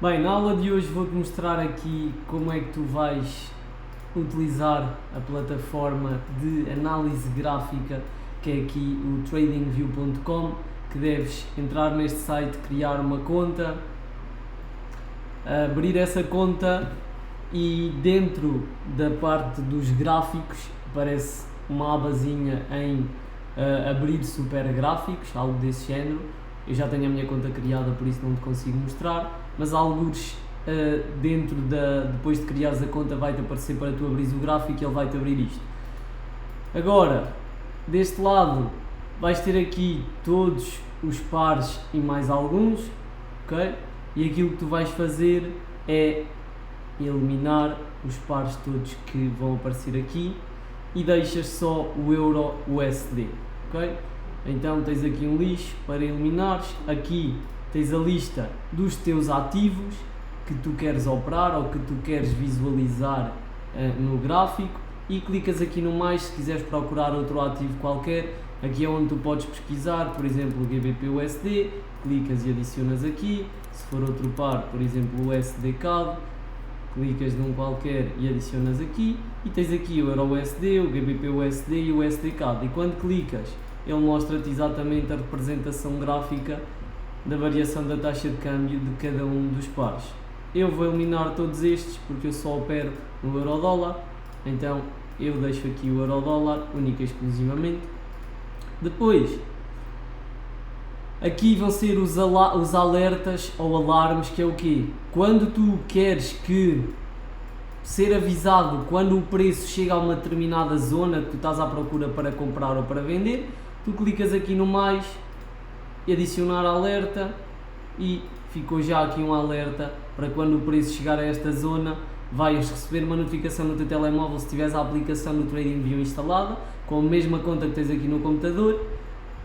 Bem, na aula de hoje vou-te mostrar aqui como é que tu vais utilizar a plataforma de análise gráfica, que é aqui o tradingview.com, que deves entrar neste site, criar uma conta, abrir essa conta e dentro da parte dos gráficos aparece uma abazinha em abrir super gráficos, algo desse género. Eu já tenho a minha conta criada, por isso não te consigo mostrar, mas alguns dentro depois de criares a conta vai-te aparecer para tu abrires o gráfico e ele vai-te abrir isto. Agora, deste lado vais ter aqui todos os pares e mais alguns, ok? E aquilo que tu vais fazer é eliminar os pares todos que vão aparecer aqui e deixas só o Euro USD, ok? Então tens aqui um lixo para eliminares, aqui tens a lista dos teus ativos que tu queres operar ou que tu queres visualizar no gráfico e clicas aqui no mais se quiseres procurar outro ativo qualquer. Aqui é onde tu podes pesquisar, por exemplo, o GBP USD, clicas e adicionas aqui. Se for outro par, por exemplo, o USD CAD, clicas num qualquer e adicionas aqui. E tens aqui o Euro USD, o GBP USD e o USD CAD. E quando clicas, ele mostra-te exatamente a representação gráfica da variação da taxa de câmbio de cada um dos pares. Eu vou eliminar todos estes porque eu só opero no euro-dólar, então eu deixo aqui o euro-dólar única e exclusivamente. Depois, aqui vão ser os alertas ou alarmes, que é o quê? Quando tu queres ser avisado quando o preço chega a uma determinada zona que tu estás à procura para comprar ou para vender, tu clicas aqui no mais e adicionar alerta e ficou já aqui um alerta para quando o preço chegar a esta zona vais receber uma notificação no teu telemóvel se tiveres a aplicação do TradingView instalada com a mesma conta que tens aqui no computador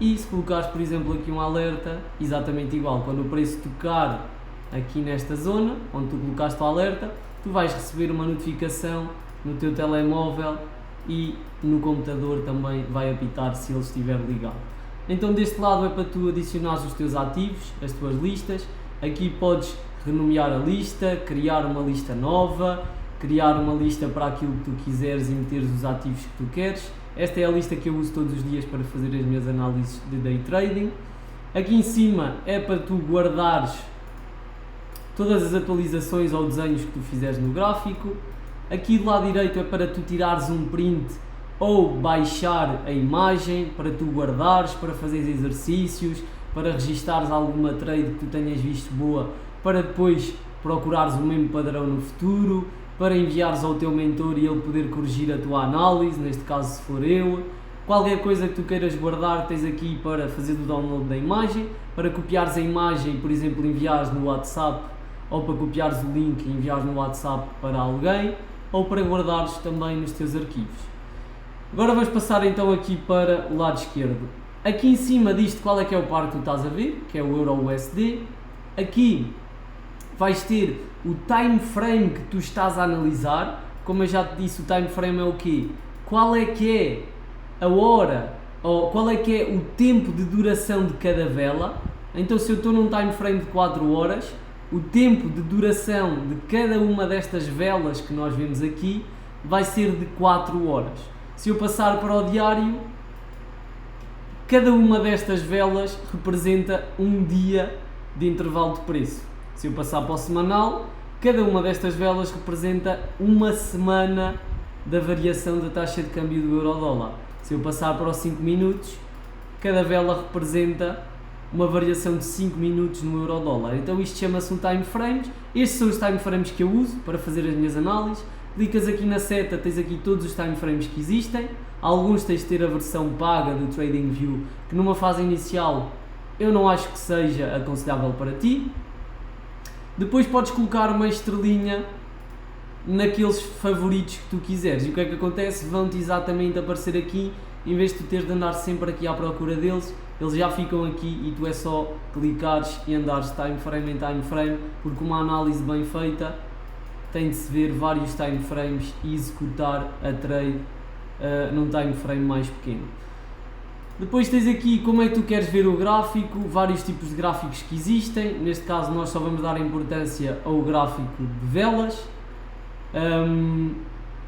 e se colocares por exemplo aqui um alerta exatamente igual, quando o preço tocar aqui nesta zona onde tu colocaste o alerta, tu vais receber uma notificação no teu telemóvel e no computador também vai apitar se ele estiver ligado. Então deste lado é para tu adicionares os teus ativos, as tuas listas. Aqui podes renomear a lista, criar uma lista nova, criar uma lista para aquilo que tu quiseres e meteres os ativos que tu queres. Esta é a lista que eu uso todos os dias para fazer as minhas análises de day trading. Aqui em cima é para tu guardares todas as atualizações ou desenhos que tu fizeres no gráfico. Aqui do lado direito é para tu tirares um print ou baixar a imagem, para tu guardares, para fazeres exercícios, para registares alguma trade que tu tenhas visto boa, para depois procurares o mesmo padrão no futuro, para enviares ao teu mentor e ele poder corrigir a tua análise, neste caso se for eu. Qualquer coisa que tu queiras guardar tens aqui para fazer o download da imagem, para copiares a imagem, por exemplo, enviares no WhatsApp, ou para copiares o link e enviares no WhatsApp para alguém, ou para guardares também nos teus arquivos. Agora vamos passar então aqui para o lado esquerdo. Aqui em cima disto qual é que é o par que tu estás a ver, que é o Euro USD. Aqui vais ter o time frame que tu estás a analisar. Como eu já te disse, o time frame é o quê? Qual é que é a hora, ou qual é que é o tempo de duração de cada vela. Então se eu estou num time frame de 4 horas, o tempo de duração de cada uma destas velas que nós vemos aqui vai ser de 4 horas. Se eu passar para o diário, cada uma destas velas representa um dia de intervalo de preço. Se eu passar para o semanal, cada uma destas velas representa uma semana da variação da taxa de câmbio do euro-dólar. Se eu passar para os 5 minutos, cada vela representa uma variação de 5 minutos no euro-dólar. Então isto chama-se um time frames. Estes são os time frames que eu uso para fazer as minhas análises. Clicas aqui na seta, tens aqui todos os time frames que existem. Alguns tens de ter a versão paga do TradingView, que numa fase inicial eu não acho que seja aconselhável para ti. Depois podes colocar uma estrelinha naqueles favoritos que tu quiseres. E o que é que acontece? Vão-te exatamente aparecer aqui, em vez de tu teres de andar sempre aqui à procura deles, eles já ficam aqui e tu é só clicares e andares time frame em time frame, porque uma análise bem feita tem de se ver vários time frames e executar a trade num time frame mais pequeno. Depois tens aqui como é que tu queres ver o gráfico, vários tipos de gráficos que existem. Neste caso nós só vamos dar importância ao gráfico de velas.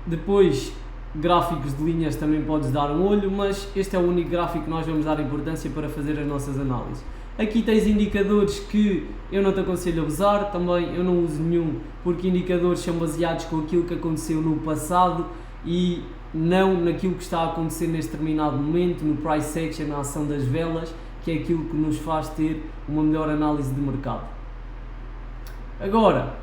Depois gráficos de linhas também podes dar um olho, mas este é o único gráfico que nós vamos dar importância para fazer as nossas análises. Aqui tens indicadores que eu não te aconselho a usar, também eu não uso nenhum, porque indicadores são baseados com aquilo que aconteceu no passado e não naquilo que está a acontecer neste determinado momento, no price action, na ação das velas, que é aquilo que nos faz ter uma melhor análise de mercado. Agora,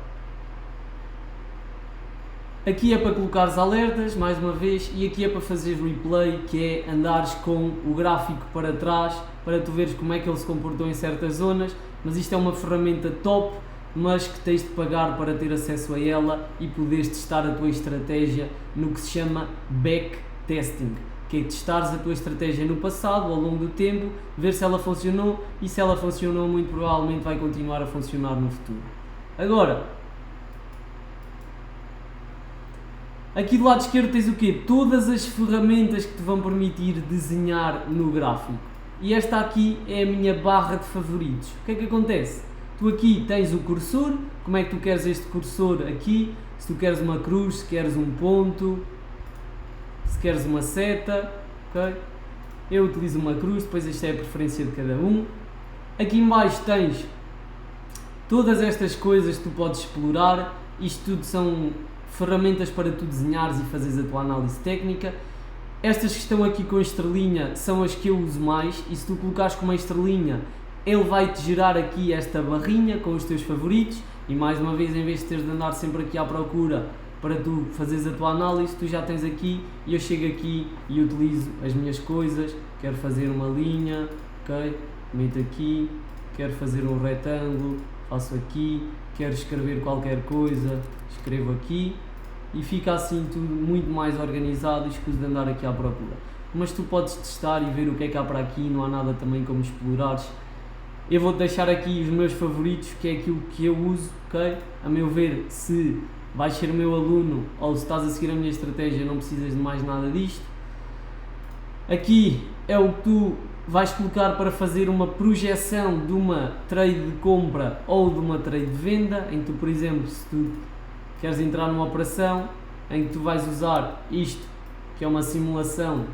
aqui é para colocares alertas, mais uma vez, e aqui é para fazer replay, que é andares com o gráfico para trás, para tu veres como é que ele se comportou em certas zonas, mas isto é uma ferramenta top, mas que tens de pagar para ter acesso a ela e poderes testar a tua estratégia no que se chama backtesting, que é testares a tua estratégia no passado, ao longo do tempo, ver se ela funcionou, e se ela funcionou, muito provavelmente vai continuar a funcionar no futuro. Agora, aqui do lado esquerdo tens o quê? Todas as ferramentas que te vão permitir desenhar no gráfico. E esta aqui é a minha barra de favoritos. O que é que acontece? Tu aqui tens o cursor, como é que tu queres este cursor aqui, se tu queres uma cruz, se queres um ponto, se queres uma seta, ok? Eu utilizo uma cruz, depois esta é a preferência de cada um. Aqui em baixo tens todas estas coisas que tu podes explorar, isto tudo são ferramentas para tu desenhares e fazeres a tua análise técnica. Estas que estão aqui com a estrelinha são as que eu uso mais, e se tu colocares com uma estrelinha, ele vai-te gerar aqui esta barrinha com os teus favoritos, e mais uma vez, em vez de teres de andar sempre aqui à procura para tu fazeres a tua análise, tu já tens aqui, e eu chego aqui e utilizo as minhas coisas. Quero fazer uma linha, ok? Meto aqui, quero fazer um retângulo, faço aqui, quero escrever qualquer coisa, escrevo aqui, e fica assim tudo muito mais organizado e escuso de andar aqui à procura. Mas tu podes testar e ver o que é que há para aqui, não há nada também como explorares. Eu vou-te deixar aqui os meus favoritos, que é aquilo que eu uso, ok? A meu ver, se vais ser meu aluno ou se estás a seguir a minha estratégia, não precisas de mais nada disto. Aqui é o que tu vais colocar para fazer uma projeção de uma trade de compra ou de uma trade de venda, em que tu, por exemplo, se tu queres entrar numa operação em que tu vais usar isto, que é uma simulação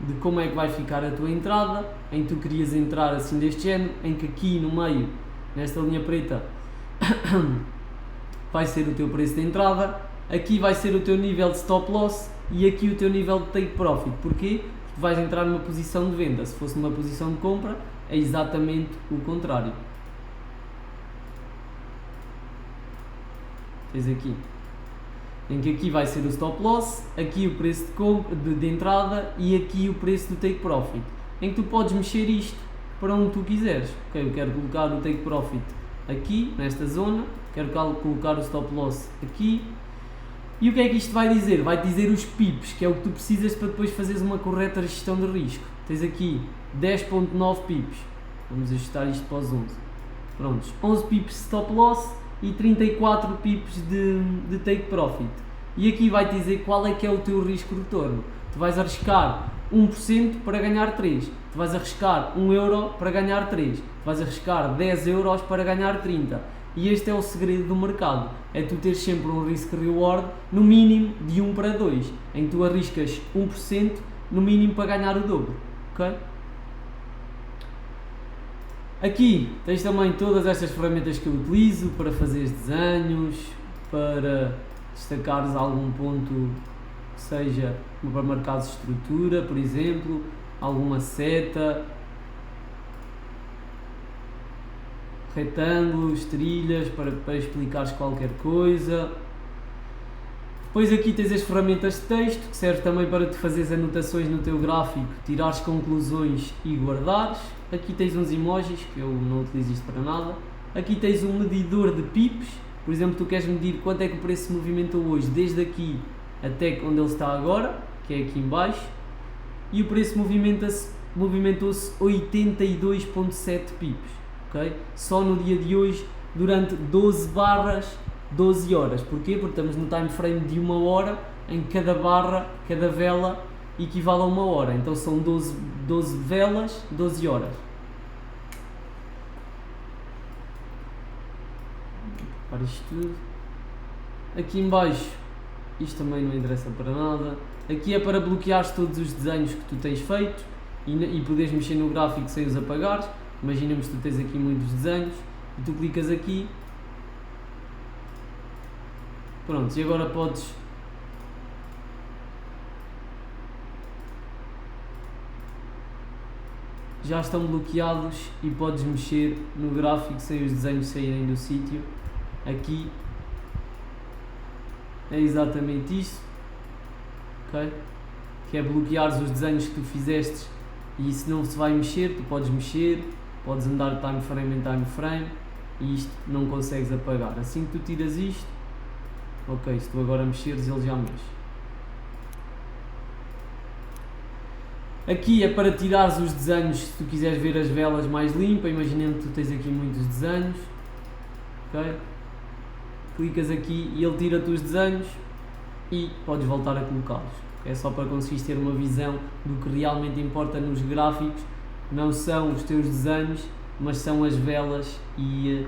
de como é que vai ficar a tua entrada, em que tu querias entrar assim deste género, em que aqui no meio, nesta linha preta, vai ser o teu preço de entrada, aqui vai ser o teu nível de stop loss e aqui o teu nível de take profit. Porquê? Porque vais entrar numa posição de venda. Se fosse numa posição de compra, é exatamente o contrário. Tens aqui, em que aqui vai ser o stop loss, aqui o preço de compra, de entrada, e aqui o preço do take profit, em que tu podes mexer isto para onde tu quiseres. Ok, eu quero colocar o take profit aqui, nesta zona, quero colocar o stop loss aqui, e o que é que isto vai dizer? Vai dizer os pips, que é o que tu precisas para depois fazeres uma correta gestão de risco. Tens aqui 10.9 pips, vamos ajustar isto para os 11, prontos, 11 pips de stop loss e 34 pips de take profit. E aqui vai dizer qual é que é o teu risco de retorno. Tu vais arriscar 1% para ganhar 3, tu vais arriscar 1 euro para ganhar 3, tu vais arriscar 10 euros para ganhar 30. E este é o segredo do mercado, é tu ter sempre um risk reward no mínimo de 1 para 2, em que tu arriscas 1% no mínimo para ganhar o dobro, ok? Aqui tens também todas estas ferramentas que eu utilizo para fazer desenhos, para destacares algum ponto que seja para marcares estrutura, por exemplo, alguma seta, retângulos, trilhas, para explicares qualquer coisa. Depois aqui tens as ferramentas de texto, que serve também para te fazeres anotações no teu gráfico, tirares conclusões e guardares. Aqui tens uns emojis, que eu não utilizo isto para nada. Aqui tens um medidor de pips, por exemplo, tu queres medir quanto é que o preço se movimentou hoje, desde aqui até onde ele está agora, que é aqui em baixo, e o preço movimentou-se 82.7 pips, ok? Só no dia de hoje, durante 12 barras, 12 horas. Porquê? Porque estamos no time frame de 1 hora, em que cada barra, cada vela equivale a 1 hora, então são 12 velas, 12 horas. Para isto tudo. Aqui em baixo, isto também não interessa para nada. Aqui é para bloquear todos os desenhos que tu tens feito e poderes mexer no gráfico sem os apagares. Imaginamos que tu tens aqui muitos desenhos e tu clicas aqui. Pronto, e agora podes já estão bloqueados e podes mexer no gráfico sem os desenhos saírem do sítio. Aqui é exatamente isto, ok? Que é bloquear os desenhos que tu fizeste e se não se vai mexer, tu podes mexer, podes andar de time frame em time frame e isto não consegues apagar. Assim que tu tiras isto, ok, se tu agora mexeres ele já mexe. Aqui é para tirares os desenhos se tu quiseres ver as velas mais limpas, imaginando que tu tens aqui muitos desenhos, ok? Clicas aqui e ele tira-te os desenhos e podes voltar a colocá-los. É só para conseguires ter uma visão do que realmente importa nos gráficos, não são os teus desenhos, mas são as velas e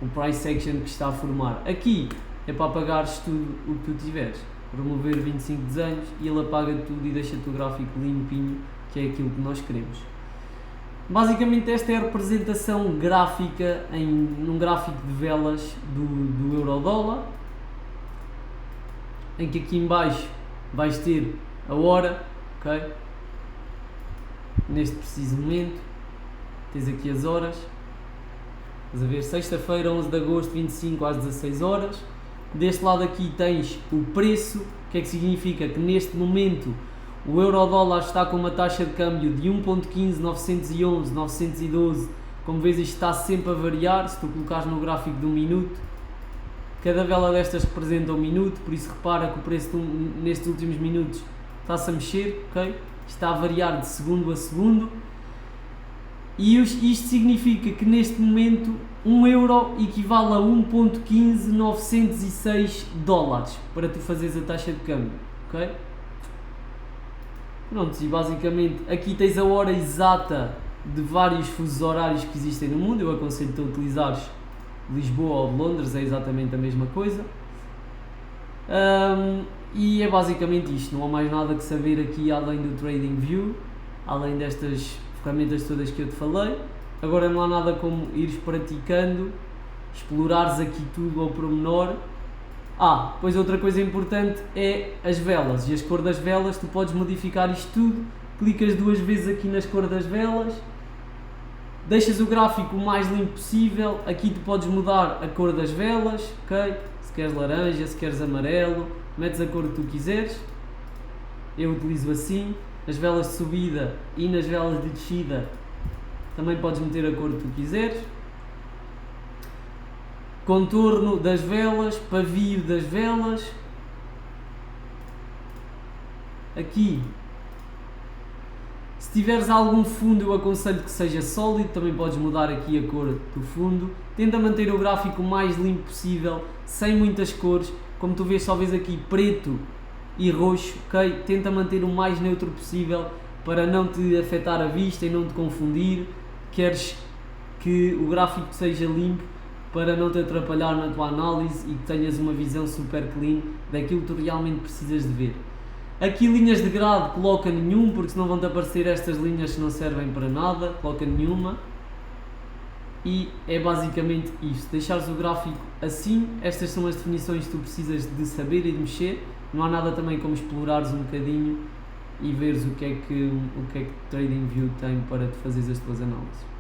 o price action que está a formar. Aqui é para apagares tudo o que tu tiveres. Remover 25 desenhos e ele apaga tudo e deixa-te o gráfico limpinho, que é aquilo que nós queremos. Basicamente esta é a representação gráfica num gráfico de velas do euro-dólar, em que aqui em baixo vais ter a hora, ok? Neste preciso momento tens aqui as horas, estás a ver, sexta-feira 11 de agosto 25 às 16 horas. Deste lado aqui tens o preço, o que é que significa? Que neste momento o euro-dólar está com uma taxa de câmbio de 1.15, 911, 912, como vês isto está sempre a variar, se tu colocares no gráfico de 1 minuto, cada vela destas representa 1 minuto, por isso repara que o preço nestes últimos minutos está-se a mexer, ok? Está a variar de segundo a segundo, e isto significa que neste momento 1 euro equivale a 1.15906 dólares para tu fazeres a taxa de câmbio, ok? Pronto, e basicamente aqui tens a hora exata de vários fusos horários que existem no mundo. Eu aconselho-te a utilizares Lisboa ou Londres, é exatamente a mesma coisa. E é basicamente isto, não há mais nada que saber aqui além do TradingView, além destas ferramentas todas que eu te falei. Agora não há nada como ires praticando, explorares aqui tudo ao pormenor. Pois outra coisa importante é as velas e as cores das velas. Tu podes modificar isto tudo, clicas 2 vezes aqui nas cores das velas, deixas o gráfico o mais limpo possível. Aqui tu podes mudar a cor das velas, ok? Se queres laranja, se queres amarelo, metes a cor que tu quiseres. Eu utilizo assim. Nas velas de subida e nas velas de descida também podes meter a cor que tu quiseres. Contorno das velas, pavio das velas. Aqui, se tiveres algum fundo, eu aconselho que seja sólido, também podes mudar aqui a cor do fundo. Tenta manter o gráfico o mais limpo possível, sem muitas cores. Como tu vês, só vês aqui preto e roxo, ok? Tenta manter o mais neutro possível para não te afetar a vista e não te confundir. Queres que o gráfico seja limpo para não te atrapalhar na tua análise e que tenhas uma visão super clean daquilo que tu realmente precisas de ver. Aqui linhas de grade coloca nenhum, porque senão vão-te aparecer estas linhas que não servem para nada, coloca nenhuma. E é basicamente isto, deixares o gráfico assim. Estas são as definições que tu precisas de saber e de mexer. Não há nada também como explorares um bocadinho e veres o que é que TradingView tem para te fazeres as tuas análises.